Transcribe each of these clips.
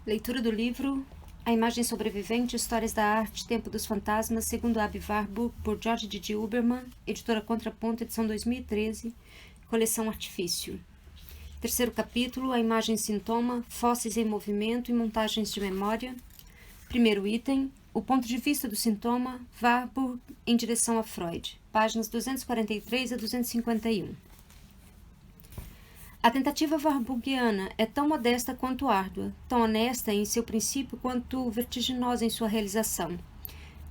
Leitura do livro A Imagem Sobrevivente, Histórias da Arte, Tempo dos Fantasmas, segundo Aby Warburg, por George D. Huberman, editora Contraponto, edição 2013, coleção Artifício. Terceiro capítulo, A Imagem Sintoma, Fósseis em Movimento e Montagens de Memória. Primeiro item, O Ponto de Vista do Sintoma, Warburg em direção a Freud, páginas 243 a 251. A tentativa warburgiana é tão modesta quanto árdua, tão honesta em seu princípio quanto vertiginosa em sua realização.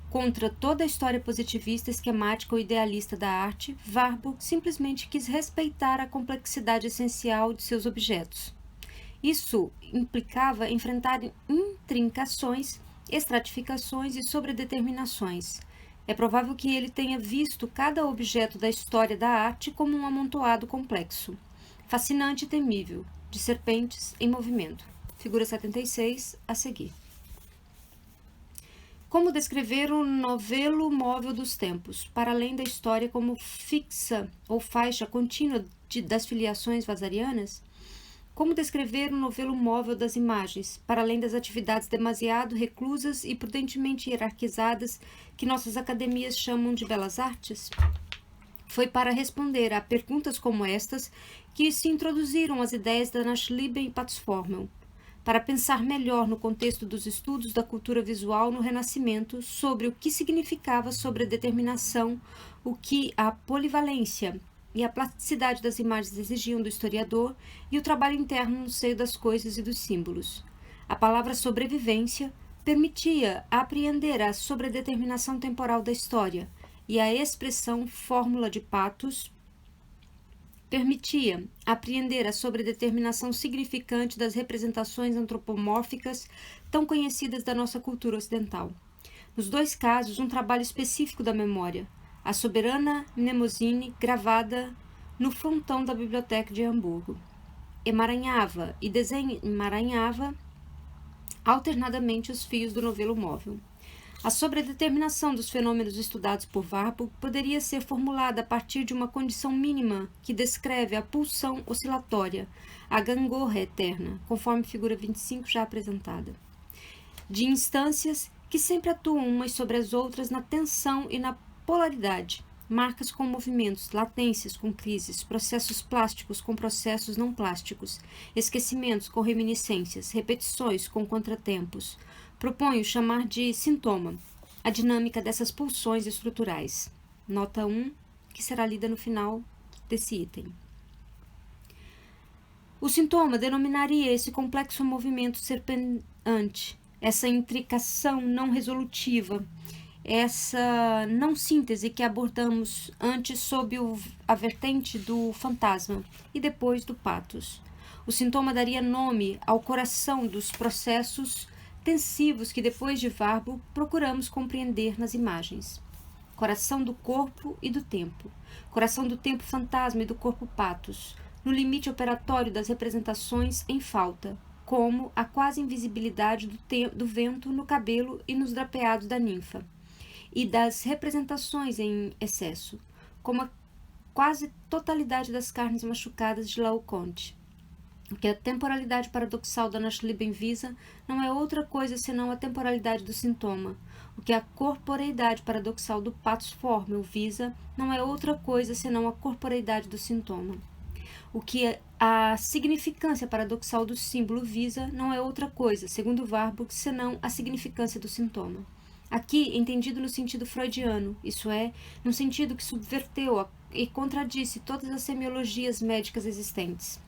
Contra toda a história positivista, esquemática ou idealista da arte, Warburg simplesmente quis respeitar a complexidade essencial de seus objetos. Isso implicava enfrentar intrincações, estratificações e sobredeterminações. É provável que ele tenha visto cada objeto da história da arte como um amontoado complexo, fascinante e temível, de serpentes em movimento. Figura 76, a seguir. Como descrever o novelo móvel dos tempos, para além da história como fixa ou faixa contínua das filiações vasarianas? Como descrever o novelo móvel das imagens, para além das atividades demasiado reclusas e prudentemente hierarquizadas que nossas academias chamam de belas artes? Foi para responder a perguntas como estas que se introduziram as ideias da Nachlieben e Patzformel, para pensar melhor no contexto dos estudos da cultura visual no Renascimento sobre o que significava sobredeterminação, o que a polivalência e a plasticidade das imagens exigiam do historiador e o trabalho interno no seio das coisas e dos símbolos. A palavra sobrevivência permitia apreender a sobredeterminação temporal da história, e a expressão fórmula de Pathos permitia apreender a sobredeterminação significante das representações antropomórficas tão conhecidas da nossa cultura ocidental. Nos dois casos, um trabalho específico da memória, a soberana Mnemosyne gravada no frontão da biblioteca de Hamburgo. Emaranhava e desemaranhava alternadamente os fios do novelo móvel. A sobredeterminação dos fenômenos estudados por Warburg poderia ser formulada a partir de uma condição mínima que descreve a pulsão oscilatória, a gangorra eterna, conforme figura 25 já apresentada, de instâncias que sempre atuam umas sobre as outras na tensão e na polaridade, marcas com movimentos, latências com crises, processos plásticos com processos não plásticos, esquecimentos com reminiscências, repetições com contratempos. Proponho chamar de sintoma a dinâmica dessas pulsões estruturais. Nota 1, que será lida no final desse item. O sintoma denominaria esse complexo movimento serpenteante, essa intricação não resolutiva, essa não síntese que abordamos antes sob a vertente do fantasma e depois do pathos. O sintoma daria nome ao coração dos processos tensivos que, depois de Warburg, procuramos compreender nas imagens. Coração do corpo e do tempo. Coração do tempo fantasma e do corpo pathos, no limite operatório das representações em falta, como a quase invisibilidade do vento no cabelo e nos drapeados da ninfa, e das representações em excesso, como a quase totalidade das carnes machucadas de Laocoonte. O que a temporalidade paradoxal da Nachlieben visa não é outra coisa senão a temporalidade do sintoma. O que a corporeidade paradoxal do Pathos-Formel visa não é outra coisa senão a corporeidade do sintoma. O que a significância paradoxal do símbolo visa não é outra coisa, segundo Warburg, senão a significância do sintoma. Aqui, entendido no sentido freudiano, isso é, no sentido que subverteu e contradisse todas as semiologias médicas existentes.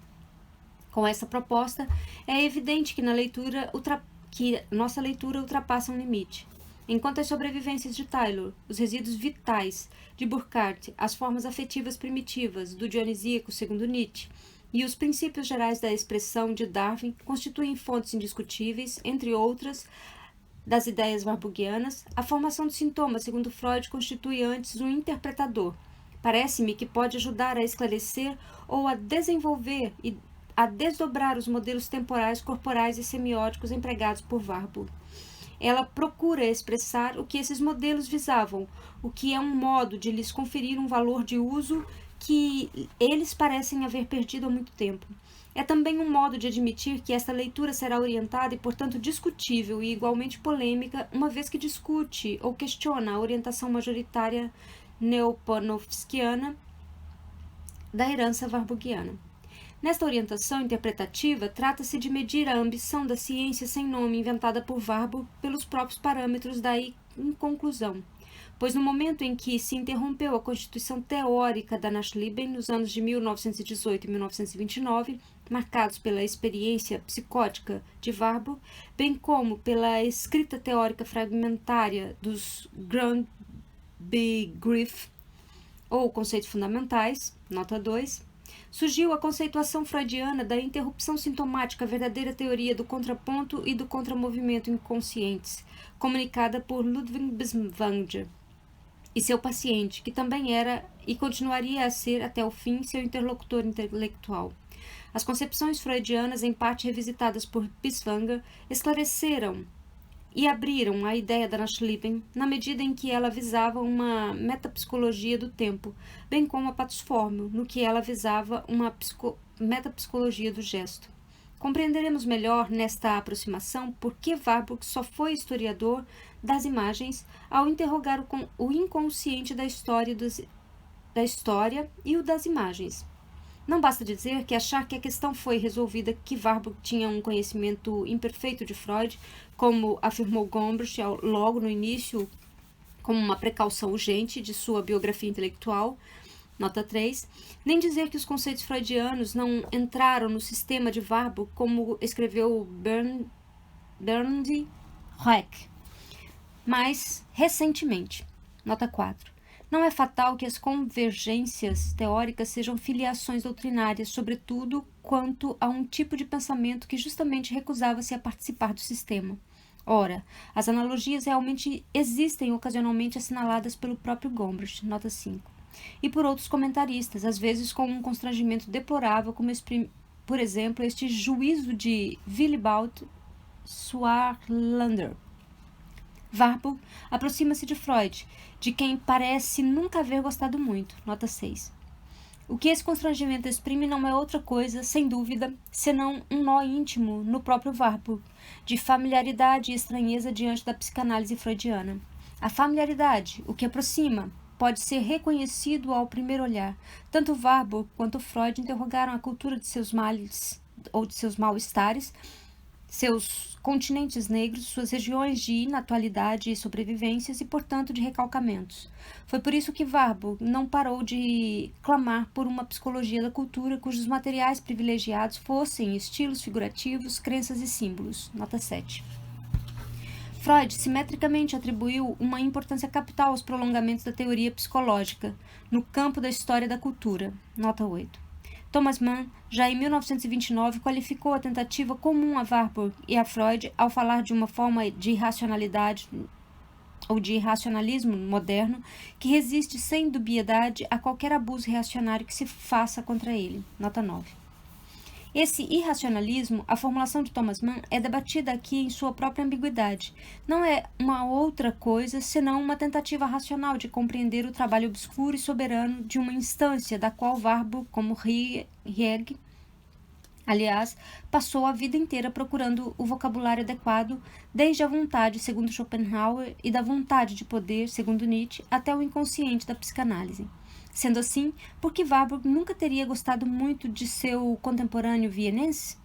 Com essa proposta, é evidente que nossa leitura ultrapassa um limite. Enquanto as sobrevivências de Taylor, os resíduos vitais de Burckhardt, as formas afetivas primitivas do dionisíaco segundo Nietzsche e os princípios gerais da expressão de Darwin constituem fontes indiscutíveis, entre outras, das ideias warburgianas, a formação do sintoma, segundo Freud, constitui antes um interpretador. Parece-me que pode ajudar a esclarecer ou a desenvolver e a desdobrar os modelos temporais, corporais e semióticos empregados por Warburg. ela procura expressar o que esses modelos visavam, o que é um modo de lhes conferir um valor de uso que eles parecem haver perdido há muito tempo. É também um modo de admitir que esta leitura será orientada e, portanto, discutível e igualmente polêmica, uma vez que discute ou questiona a orientação majoritária neopanofskiana da herança warburgiana. Nesta orientação interpretativa, trata-se de medir a ambição da ciência sem nome inventada por Warburg pelos próprios parâmetros da inconclusão, pois no momento em que se interrompeu a constituição teórica da Nachleben nos anos de 1918 e 1929, marcados pela experiência psicótica de Warburg, bem como pela escrita teórica fragmentária dos Grundbegriffe, ou conceitos fundamentais, nota 2, surgiu a conceituação freudiana da interrupção sintomática, a verdadeira teoria do contraponto e do contramovimento inconscientes, comunicada por Ludwig Biswanger e seu paciente, que também era e continuaria a ser até o fim seu interlocutor intelectual. As concepções freudianas, em parte revisitadas por Biswanger, esclareceram e abriram a ideia da Nachleben na medida em que ela visava uma metapsicologia do tempo, bem como a Patus Formel, no que ela visava uma metapsicologia do gesto. Compreenderemos melhor nesta aproximação por que Warburg só foi historiador das imagens ao interrogar o inconsciente da história e o das imagens. Não basta dizer que achar que a questão foi resolvida que Warburg tinha um conhecimento imperfeito de Freud, como afirmou Gombrich logo no início, como uma precaução urgente de sua biografia intelectual, nota 3, nem dizer que os conceitos freudianos não entraram no sistema de Warburg, como escreveu Bernd Hoek, mas recentemente, nota 4. Não é fatal que as convergências teóricas sejam filiações doutrinárias, sobretudo quanto a um tipo de pensamento que justamente recusava-se a participar do sistema. Ora, as analogias realmente existem ocasionalmente assinaladas pelo próprio Gombrich, nota 5, e por outros comentaristas, às vezes com um constrangimento deplorável, como por exemplo este juízo de Willibald Swarlander. Warburg aproxima-se de Freud, de quem parece nunca haver gostado muito, nota 6. O que esse constrangimento exprime não é outra coisa, sem dúvida, senão um nó íntimo no próprio Warburg, de familiaridade e estranheza diante da psicanálise freudiana. A familiaridade, o que aproxima, pode ser reconhecido ao primeiro olhar. Tanto Warburg quanto Freud interrogaram a cultura de seus males ou de seus mal-estares, seus continentes negros, suas regiões de inatualidade e sobrevivências e, portanto, de recalcamentos. Foi por isso que Warburg não parou de clamar por uma psicologia da cultura cujos materiais privilegiados fossem estilos figurativos, crenças e símbolos. Nota 7. Freud simetricamente atribuiu uma importância capital aos prolongamentos da teoria psicológica no campo da história da cultura. Nota 8. Thomas Mann, já em 1929, qualificou a tentativa comum a Warburg e a Freud ao falar de uma forma de irracionalidade ou de irracionalismo moderno que resiste sem dubiedade a qualquer abuso reacionário que se faça contra ele. Nota 9. Esse irracionalismo, a formulação de Thomas Mann, é debatida aqui em sua própria ambiguidade. Não é uma outra coisa senão uma tentativa racional de compreender o trabalho obscuro e soberano de uma instância da qual Warburg, como Hegel, aliás, passou a vida inteira procurando o vocabulário adequado, desde a vontade, segundo Schopenhauer, e da vontade de poder, segundo Nietzsche, até o inconsciente da psicanálise. Sendo assim, por que Warburg nunca teria gostado muito de seu contemporâneo vienense?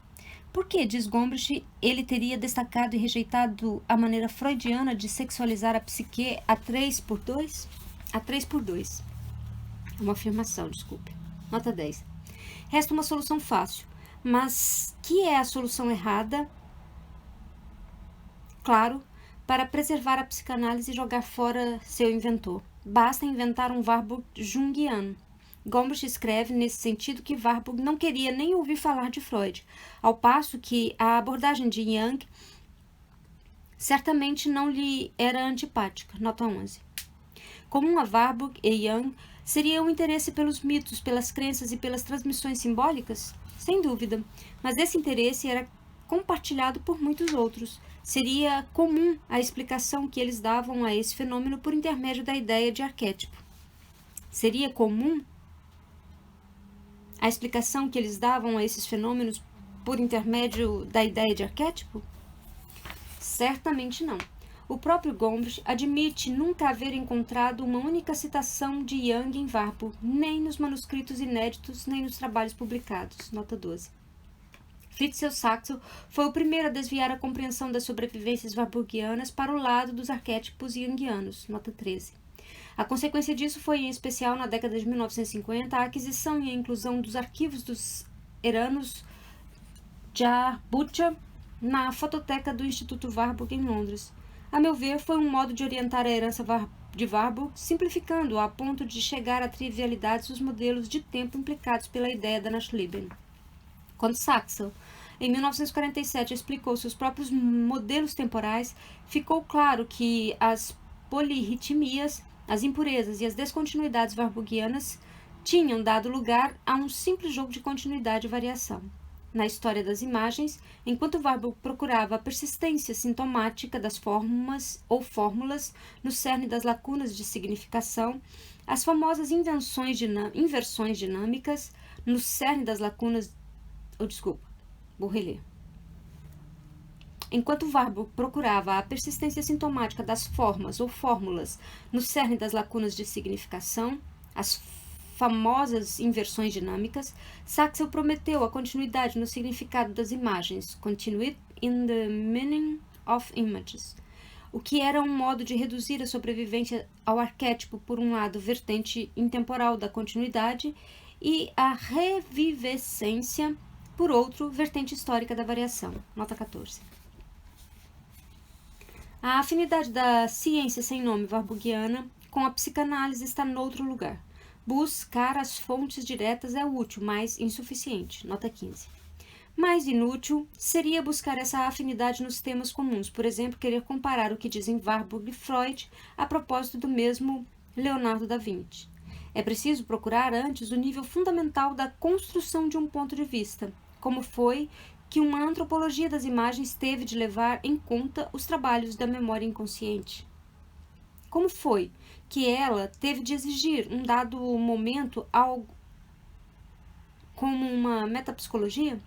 Por que, diz Gombrich, ele teria destacado e rejeitado a maneira freudiana de sexualizar a psique a 3x2? A 3x2. Uma afirmação, desculpe. Nota 10. Resta uma solução fácil, mas que é a solução errada? Claro, para preservar a psicanálise e jogar fora seu inventor. Basta inventar um Warburg junguiano. Gombrich escreve nesse sentido que Warburg não queria nem ouvir falar de Freud, ao passo que a abordagem de Jung certamente não lhe era antipática. Nota 11. Comum a Warburg e Jung seria o interesse pelos mitos, pelas crenças e pelas transmissões simbólicas? Sem dúvida, mas esse interesse era compartilhado por muitos outros. seria comum a explicação que eles davam a esse fenômeno por intermédio da ideia de arquétipo. Seria comum a explicação que eles davam a esses fenômenos por intermédio da ideia de arquétipo? Certamente não. O próprio Gombrich admite nunca haver encontrado uma única citação de Jung em Warburg, nem nos manuscritos inéditos, nem nos trabalhos publicados. Nota 12. Fritzl Saxel foi o primeiro a desviar a compreensão das sobrevivências warburgianas para o lado dos arquétipos junguianos. Nota 13. A consequência disso foi, em especial na década de 1950, a aquisição e a inclusão dos arquivos dos Eranos Jar Butcher na fototeca do Instituto Warburg em Londres. A meu ver, foi um modo de orientar a herança de Warburg, simplificando-a a ponto de chegar a trivialidades os modelos de tempo implicados pela ideia da Nachleben. Quando Saxel, em 1947, explicou seus próprios modelos temporais, ficou claro que as polirritmias, as impurezas e as descontinuidades warburgianas tinham dado lugar a um simples jogo de continuidade e variação. Na história das imagens, enquanto Warburg procurava a persistência sintomática das formas ou fórmulas no cerne das lacunas de significação, as famosas inversões dinâmicas no cerne das lacunas... vou reler. Enquanto Warburg procurava a persistência sintomática das formas ou fórmulas no cerne das lacunas de significação, as famosas inversões dinâmicas, Saxel prometeu a continuidade no significado das imagens, continuity in the meaning of images, o que era um modo de reduzir a sobrevivência ao arquétipo, por um lado, vertente intemporal da continuidade, e a revivescência, por outro, vertente histórica da variação. Nota 14. A afinidade da ciência sem nome warburgiana com a psicanálise está noutro lugar. Buscar as fontes diretas é útil, mas insuficiente. Nota 15. Mais inútil seria buscar essa afinidade nos temas comuns, por exemplo, querer comparar o que dizem Warburg e Freud a propósito do mesmo Leonardo da Vinci. É preciso procurar antes o nível fundamental da construção de um ponto de vista, como foi que uma antropologia das imagens teve de levar em conta os trabalhos da memória inconsciente. Como foi que ela teve de exigir um dado momento algo como uma metapsicologia?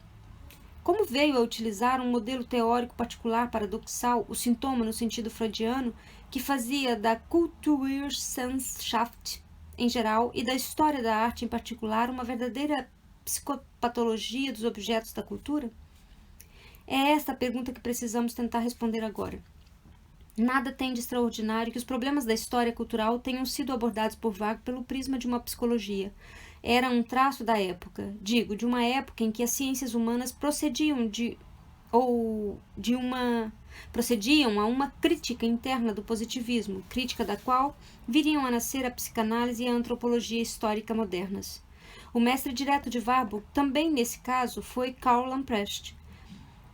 Como veio a utilizar um modelo teórico particular paradoxal, o sintoma no sentido freudiano, que fazia da Kulturwissenschaft em geral e da história da arte em particular uma verdadeira psicopatologia dos objetos da cultura? É esta a pergunta que precisamos tentar responder agora. Nada tem de extraordinário que os problemas da história cultural tenham sido abordados por Warburg pelo prisma de uma psicologia. Era um traço da época, de uma época em que as ciências humanas procediam a uma crítica interna do positivismo, crítica da qual viriam a nascer a psicanálise e a antropologia histórica modernas. O mestre direto de Warburg, também nesse caso, foi Karl Lamprecht.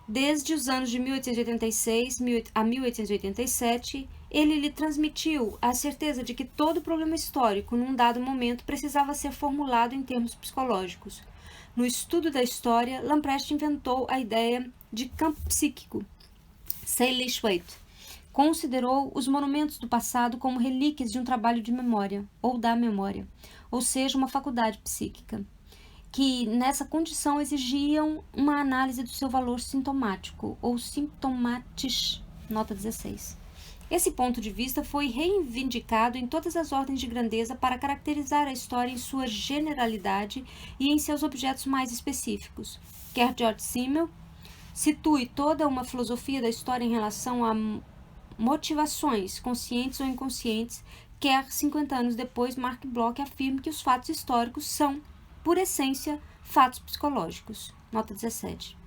Desde os anos de 1886 a 1887, ele lhe transmitiu a certeza de que todo problema histórico, num dado momento, precisava ser formulado em termos psicológicos. No estudo da história, Lamprecht inventou a ideia de campo psíquico. Seeleschaft considerou os monumentos do passado como relíquias de um trabalho de memória, ou da memória, ou seja, uma faculdade psíquica, que nessa condição exigiam uma análise do seu valor sintomático, ou symptomatisch, nota 16. Esse ponto de vista foi reivindicado em todas as ordens de grandeza para caracterizar a história em sua generalidade e em seus objetos mais específicos. Quer George Simmel situe toda uma filosofia da história em relação a motivações, conscientes ou inconscientes, quer 50 anos depois Mark Bloch afirme que os fatos históricos são, por essência, fatos psicológicos. Nota 17.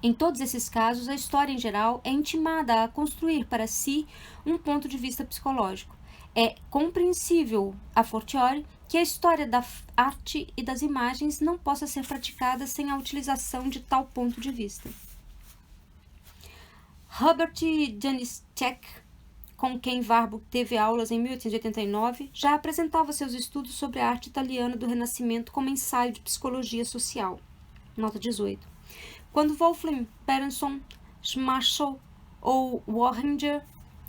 Em todos esses casos, a história em geral é intimada a construir para si um ponto de vista psicológico. É compreensível, a fortiori, que a história da arte e das imagens não possa ser praticada sem a utilização de tal ponto de vista. Hubert Janicek, com quem Warburg teve aulas em 1889, já apresentava seus estudos sobre a arte italiana do Renascimento como ensaio de psicologia social. Nota 18. Quando Wolfgang Peterson Schmachel ou Warringer,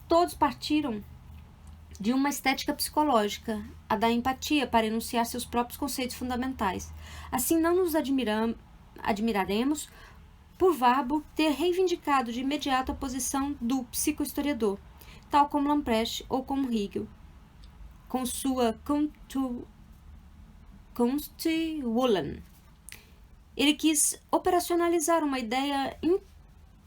todos partiram de uma estética psicológica, a da empatia, para enunciar seus próprios conceitos fundamentais. Assim, não nos admiraremos por Warburg ter reivindicado de imediato a posição do psicohistoriador, tal como Lamprecht ou como Hegel, com sua Kunstwollen. Ele quis operacionalizar uma ideia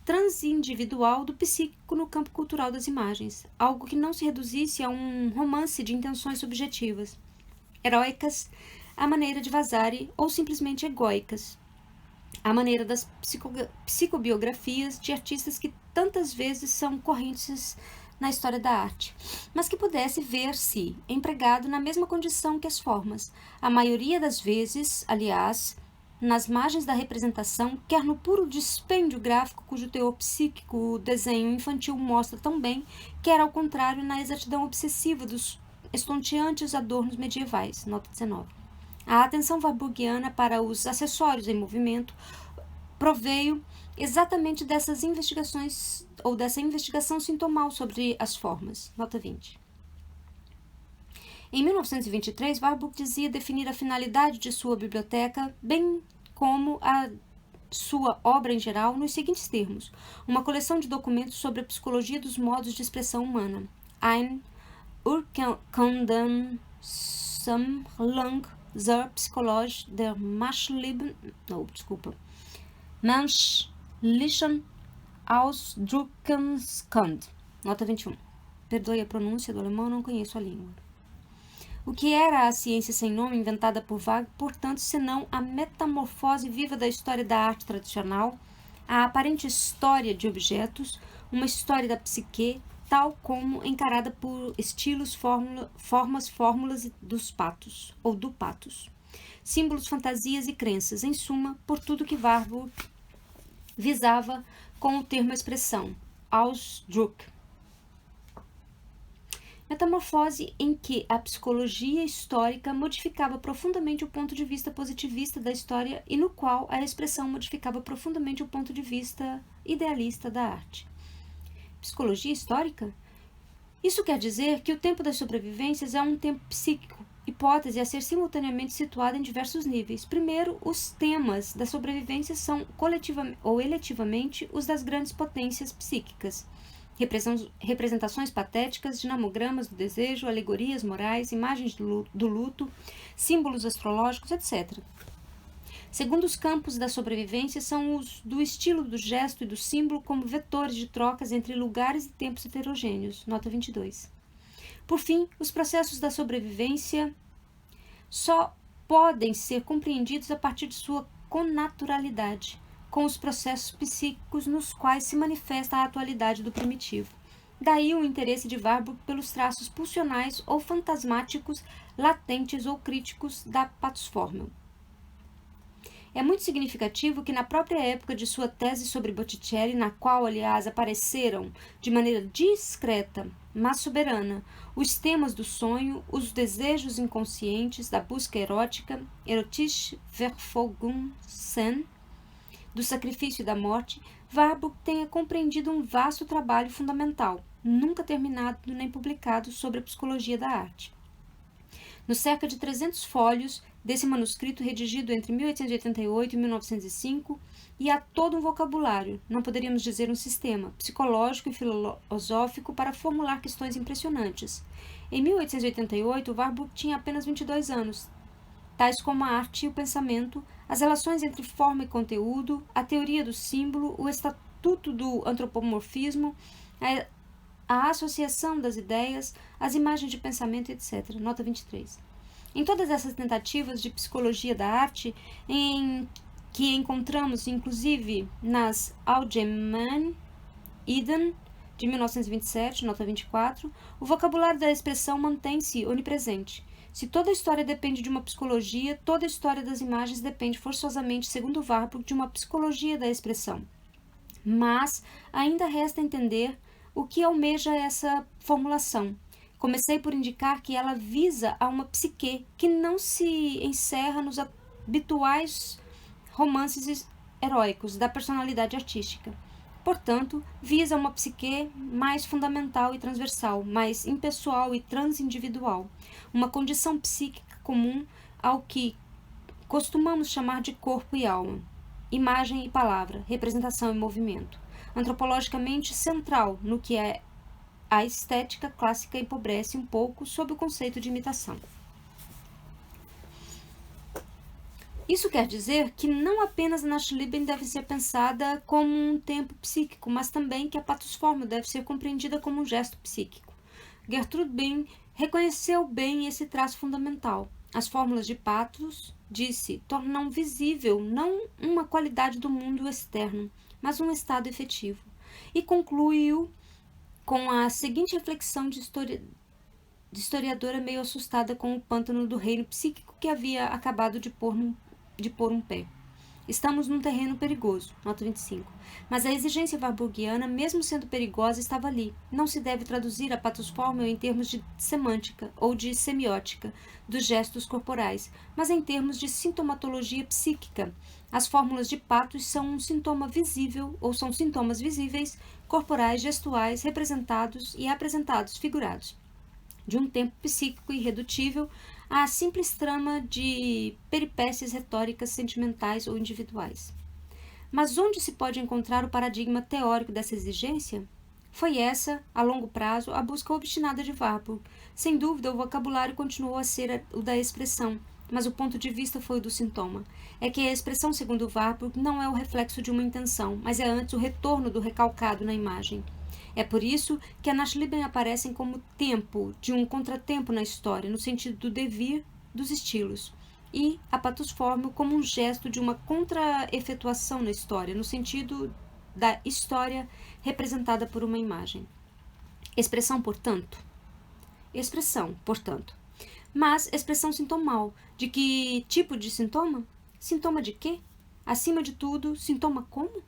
transindividual do psíquico no campo cultural das imagens, algo que não se reduzisse a um romance de intenções subjetivas, heróicas, à maneira de Vasari, ou simplesmente egóicas, à maneira das psicobiografias de artistas que tantas vezes são correntes na história da arte, mas que pudesse ver-se empregado na mesma condição que as formas, a maioria das vezes, aliás, nas margens da representação, quer no puro dispêndio gráfico cujo teor psíquico o desenho infantil mostra tão bem, quer ao contrário na exatidão obsessiva dos estonteantes adornos medievais. Nota 19. A atenção warburgiana para os acessórios em movimento proveio exatamente dessas investigações ou dessa investigação sintomal sobre as formas. Nota 20. Em 1923, Warburg dizia definir a finalidade de sua biblioteca, bem como a sua obra em geral, nos seguintes termos: uma coleção de documentos sobre a psicologia dos modos de expressão humana. Ein Urkundensammlung zur Psychologie der menschlichen Ausdruckskunst. Nota 21. Perdoe a pronúncia do alemão, não conheço a língua. O que era a ciência sem nome inventada por Warburg, portanto, senão a metamorfose viva da história da arte tradicional, a aparente história de objetos, uma história da psique, tal como encarada por estilos, fórmulas dos patos, ou do patos, símbolos, fantasias e crenças, em suma, por tudo que Warburg visava com o termo expressão, Ausdruck. Metamorfose em que a psicologia histórica modificava profundamente o ponto de vista positivista da história e no qual a expressão modificava profundamente o ponto de vista idealista da arte. Psicologia histórica? Isso quer dizer que o tempo das sobrevivências é um tempo psíquico, hipótese a ser simultaneamente situada em diversos níveis. Primeiro, os temas da sobrevivência são coletivamente ou eletivamente os das grandes potências psíquicas. Representações patéticas, dinamogramas do desejo, alegorias morais, imagens do luto, símbolos astrológicos, etc. Segundo, os campos da sobrevivência são os do estilo do gesto e do símbolo como vetores de trocas entre lugares e tempos heterogêneos. Nota 22. Por fim, os processos da sobrevivência só podem ser compreendidos a partir de sua connaturalidade, com os processos psíquicos nos quais se manifesta a atualidade do primitivo. Daí o interesse de Warburg pelos traços pulsionais ou fantasmáticos, latentes ou críticos da patusformel. É muito significativo que na própria época de sua tese sobre Botticelli, na qual, aliás, apareceram de maneira discreta, mas soberana, os temas do sonho, os desejos inconscientes, da busca erótica, erotische Verfolgungsinn, do sacrifício e da morte, Warburg tenha compreendido um vasto trabalho fundamental, nunca terminado nem publicado, sobre a psicologia da arte. Nos cerca de 300 folhos desse manuscrito redigido entre 1888 e 1905, e há todo um vocabulário, não poderíamos dizer um sistema, psicológico e filosófico para formular questões impressionantes. Em 1888, Warburg tinha apenas 22 anos, tais como a arte e o pensamento, as relações entre forma e conteúdo, a teoria do símbolo, o estatuto do antropomorfismo, a associação das ideias, as imagens de pensamento, etc. Nota 23. Em todas essas tentativas de psicologia da arte, que encontramos inclusive nas Allgemeine Ideen, de 1927, nota 24, o vocabulário da expressão mantém-se onipresente. Se toda a história depende de uma psicologia, toda a história das imagens depende forçosamente, segundo Warburg, de uma psicologia da expressão. Mas ainda resta entender o que almeja essa formulação. Comecei por indicar que ela visa a uma psique que não se encerra nos habituais romances heróicos da personalidade artística. Portanto, visa uma psique mais fundamental e transversal, mais impessoal e transindividual, uma condição psíquica comum ao que costumamos chamar de corpo e alma, imagem e palavra, representação e movimento, antropologicamente central no que a estética clássica empobrece um pouco sob o conceito de imitação. Isso quer dizer que não apenas a Nachtleben deve ser pensada como um tempo psíquico, mas também que a patusformio deve ser compreendida como um gesto psíquico. Gertrude Bing reconheceu bem esse traço fundamental. As fórmulas de patos, disse, tornam visível não uma qualidade do mundo externo, mas um estado efetivo. E concluiu com a seguinte reflexão de historiadora meio assustada com o pântano do reino psíquico que havia acabado de pôr um pé. Estamos num terreno perigoso, nota 25. Mas a exigência warburgiana, mesmo sendo perigosa, estava ali. Não se deve traduzir a patusformio em termos de semântica ou de semiótica dos gestos corporais, mas em termos de sintomatologia psíquica. As fórmulas de patos são um sintoma visível ou são sintomas visíveis, corporais, gestuais, representados e apresentados, figurados, de um tempo psíquico irredutível à simples trama de peripécias retóricas sentimentais ou individuais. Mas onde se pode encontrar o paradigma teórico dessa exigência? Foi essa, a longo prazo, a busca obstinada de Warburg. Sem dúvida, o vocabulário continuou a ser o da expressão, mas o ponto de vista foi o do sintoma. É que a expressão, segundo Warburg, não é o reflexo de uma intenção, mas é antes o retorno do recalcado na imagem. É por isso que a Nachtleben aparecem como tempo de um contratempo na história, no sentido do devir dos estilos, e a patusformio como um gesto de uma contra-efetuação na história, no sentido da história representada por uma imagem. Expressão, portanto. Mas expressão sintomal. De que tipo de sintoma? Sintoma de quê? Acima de tudo, sintoma como?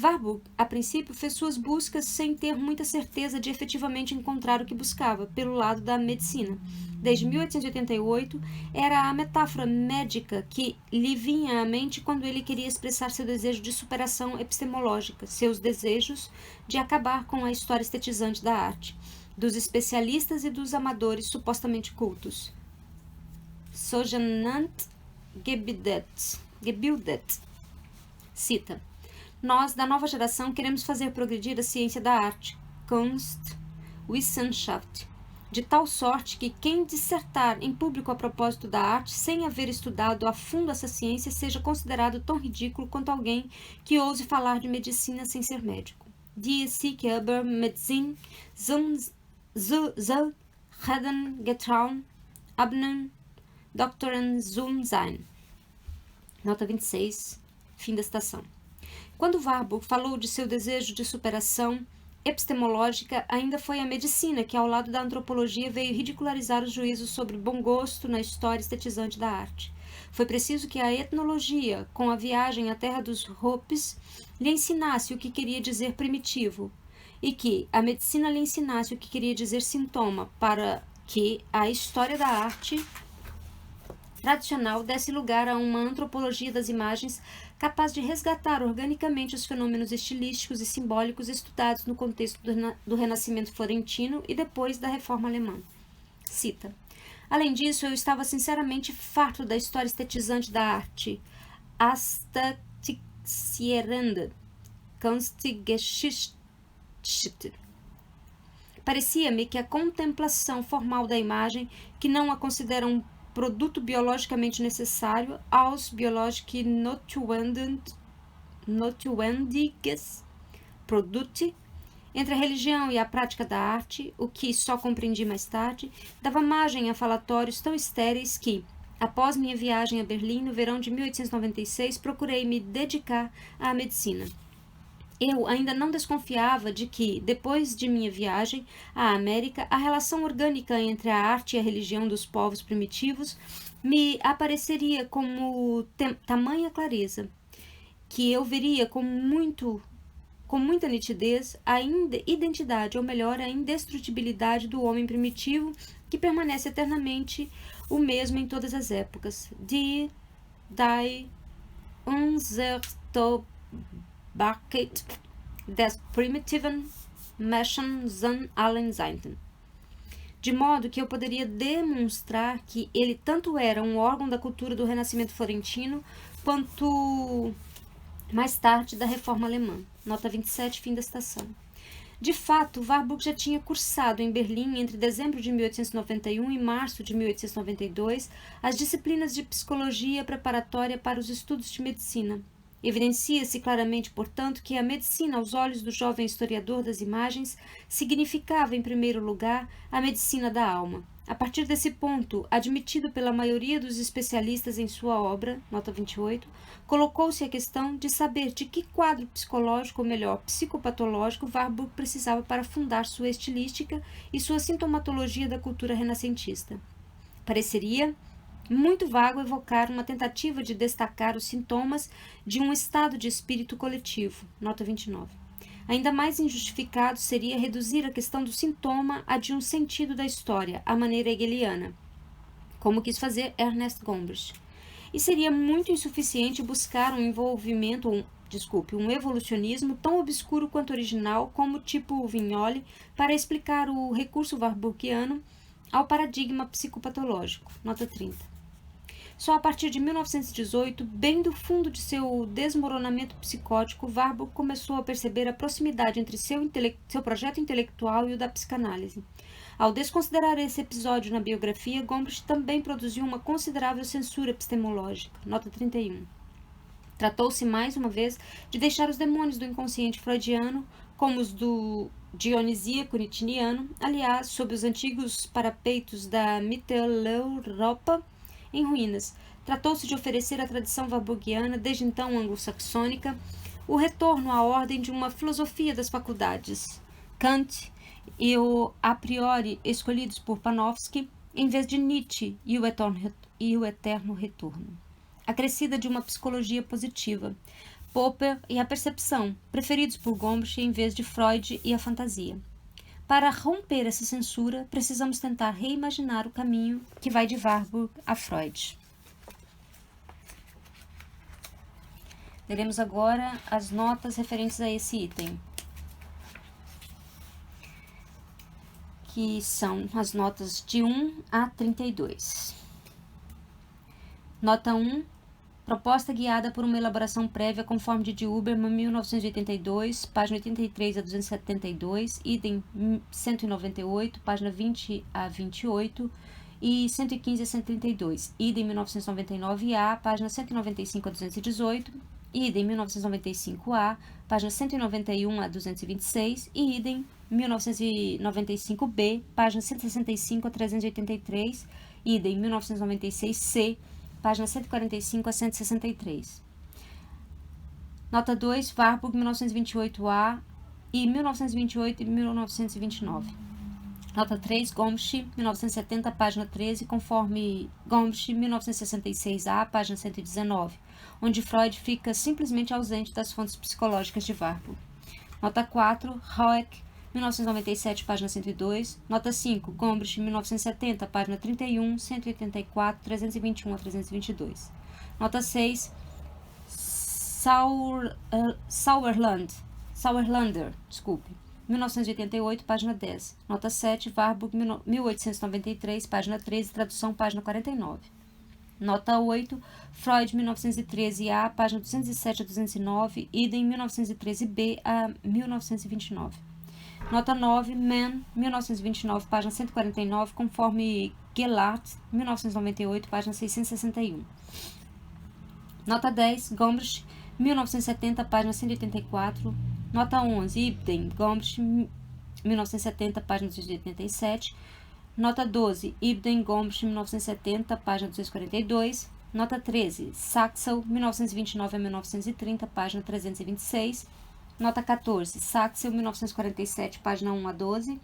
Warburg, a princípio, fez suas buscas sem ter muita certeza de efetivamente encontrar o que buscava, pelo lado da medicina. Desde 1888, era a metáfora médica que lhe vinha à mente quando ele queria expressar seu desejo de superação epistemológica, seus desejos de acabar com a história estetizante da arte, dos especialistas e dos amadores supostamente cultos. Sogenannt gebildet. Cita: nós, da nova geração, queremos fazer progredir a ciência da arte, Kunst, Wissenschaft, de tal sorte que quem dissertar em público a propósito da arte, sem haver estudado a fundo essa ciência, seja considerado tão ridículo quanto alguém que ouse falar de medicina sem ser médico. Die sich über Medizin soll reden getrauen, haben Doktoren zum sein. Nota 26, fim da citação. Quando Warburg falou de seu desejo de superação epistemológica, ainda foi a medicina que, ao lado da antropologia, veio ridicularizar os juízos sobre bom gosto na história estetizante da arte. Foi preciso que a etnologia, com a viagem à terra dos Hopis, lhe ensinasse o que queria dizer primitivo, e que a medicina lhe ensinasse o que queria dizer sintoma, para que a história da arte tradicional desse lugar a uma antropologia das imagens capaz de resgatar organicamente os fenômenos estilísticos e simbólicos estudados no contexto do Renascimento florentino e depois da Reforma Alemã. Cita: além disso, eu estava sinceramente farto da história estetizante da arte, Ästhetisierende Kunstgeschichte. Parecia-me que a contemplação formal da imagem, que não a considera um produto biologicamente necessário, aus biologisch notwendiges Produkte, entre a religião e a prática da arte, o que só compreendi mais tarde, dava margem a falatórios tão estéreis que, após minha viagem a Berlim no verão de 1896, procurei me dedicar à medicina. Eu ainda não desconfiava de que, depois de minha viagem à América, a relação orgânica entre a arte e a religião dos povos primitivos me apareceria como tamanha clareza, que eu veria com muita nitidez a identidade, ou melhor, a indestrutibilidade do homem primitivo, que permanece eternamente o mesmo em todas as épocas. Die unzerstörbarkeit des primitiven Menschen sind allen Seiten. De modo que eu poderia demonstrar que ele tanto era um órgão da cultura do Renascimento florentino, quanto mais tarde da Reforma Alemã. Nota 27, fim da citação. De fato, Warburg já tinha cursado em Berlim entre dezembro de 1891 e março de 1892 as disciplinas de psicologia preparatória para os estudos de medicina. Evidencia-se claramente, portanto, que a medicina, aos olhos do jovem historiador das imagens, significava, em primeiro lugar, a medicina da alma. A partir desse ponto, admitido pela maioria dos especialistas em sua obra, nota 28, colocou-se a questão de saber de que quadro psicológico, ou melhor, psicopatológico, Warburg precisava para fundar sua estilística e sua sintomatologia da cultura renascentista. Pareceria muito vago evocar uma tentativa de destacar os sintomas de um estado de espírito coletivo, nota 29. Ainda mais injustificado seria reduzir a questão do sintoma a de um sentido da história, à maneira hegeliana, como quis fazer Ernest Gombrich. E seria muito insuficiente buscar um evolucionismo tão obscuro quanto original como tipo Vignoli para explicar o recurso warburgiano ao paradigma psicopatológico, nota 30. Só a partir de 1918, bem do fundo de seu desmoronamento psicótico, Warburg começou a perceber a proximidade entre seu projeto intelectual e o da psicanálise. Ao desconsiderar esse episódio na biografia, Gombrich também produziu uma considerável censura epistemológica. Nota 31. Tratou-se, mais uma vez, de deixar os demônios do inconsciente freudiano, como os do dionisíaco nitiniano, aliás, sob os antigos parapeitos da Mitteleuropa, em ruínas. Tratou-se de oferecer à tradição warburgiana, desde então anglo-saxônica, o retorno à ordem de uma filosofia das faculdades, Kant e o a priori escolhidos por Panofsky, em vez de Nietzsche e o eterno retorno. Acrescida de uma psicologia positiva, Popper e a percepção, preferidos por Gombrich em vez de Freud e a fantasia. Para romper essa censura, precisamos tentar reimaginar o caminho que vai de Warburg a Freud. Teremos agora as notas referentes a esse item, que são as notas de 1 a 32. Nota 1. Proposta guiada por uma elaboração prévia conforme de Huberman, 1982, página 83 a 272, idem 198, página 20 a 28 e 115 a 132, idem 1999A, página 195 a 218, idem 1995A, página 191 a 226 e idem 1995B, página 165 a 383, idem 1996C, página 145 a 163. Nota 2, Warburg, 1928A e 1928 e 1929. Nota 3, Gombrich, 1970, página 13, conforme Gombrich, 1966A, página 119, onde Freud fica simplesmente ausente das fontes psicológicas de Warburg. Nota 4, Hoek, 1997, página 102. Nota 5, Gombrich, 1970, página 31, 184, 321 a 322. Nota 6, Sauerlander, 1988, página 10. Nota 7, Warburg, 1893, página 13, tradução, página 49. Nota 8, Freud, 1913A, página 207 a 209, idem 1913B a 1929. Nota 9, Mann, 1929, página 149, conforme Gellert, 1998, página 661. Nota 10, Gombrich, 1970, página 184. Nota 11, Ibden, Gombrich, 1970, página 287. Nota 12, Ibden, Gombrich, 1970, página 242. Nota 13, Saxel, 1929 a 1930, página 326. Nota 14, Saxel, 1947, página 1 a 12.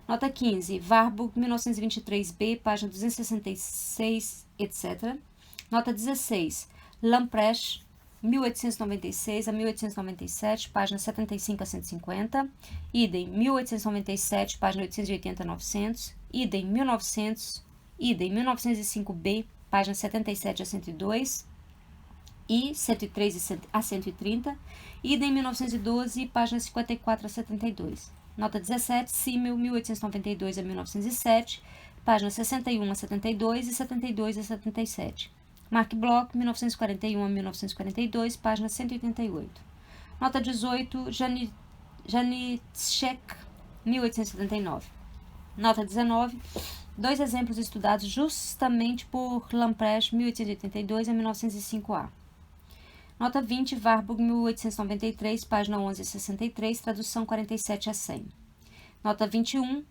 Nota 15, Warburg, 1923b, página 266, etc. Nota 16, Lamprecht, 1896 a 1897, página 75 a 150. Idem, 1897, página 880 a 900. Idem, 1900. Idem, 1905b, página 77 a 102. I, 103 a 130, idem 1912, páginas 54 a 72. Nota 17, Simmel, 1892 a 1907, páginas 61 a 72 e 72 a 77. Mark Bloch, 1941 a 1942, página 188. Nota 18, Janicek, 1879. Nota 19, dois exemplos estudados justamente por Lamprecht, 1882 a 1905a. Nota 20, Warburg, 1893, página 1163, tradução 47 a 100. Nota 21,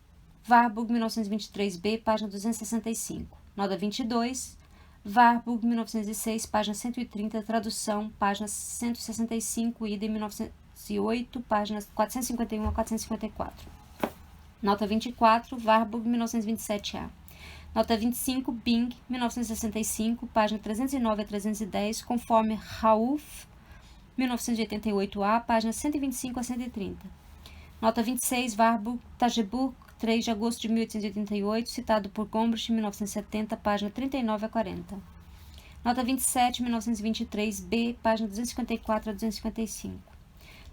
Warburg, 1923b, página 265. Nota 22, Warburg, 1906, página 130, tradução, página 165, idem 1908, páginas 451 a 454. Nota 24, Warburg, 1927a. Nota 25, Bing, 1965, página 309 a 310, conforme Rauf, 1988a, página 125 a 130. Nota 26, Warburg, Tagebuch, 3 de agosto de 1888, citado por Gombrich, 1970, página 39 a 40. Nota 27, 1923b, página 254 a 255.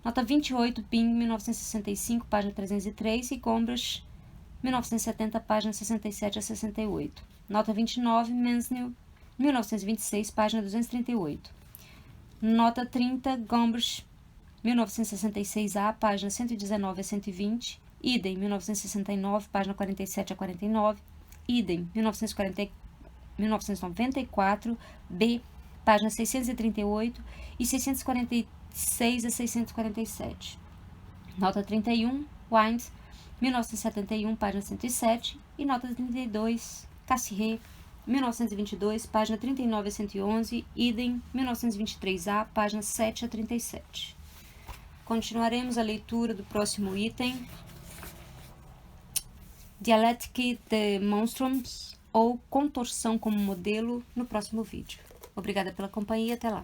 Nota 28, Bing, 1965, página 303 e Gombrich, 1970, página 67 a 68. Nota 29, Menzel, 1926, página 238. Nota 30, Gombrich, 1966a, página 119 a 120. Idem, 1969, página 47 a 49. Idem, 1994b, página 638 e 646 a 647. Nota 31, Wines, 1971, página 107, e nota 32, Cassirer, 1922, página 39 a 111, idem, 1923a, página 7 a 37. Continuaremos a leitura do próximo item, Dialectique de Monstrums, ou Contorção como Modelo, no próximo vídeo. Obrigada pela companhia, até lá.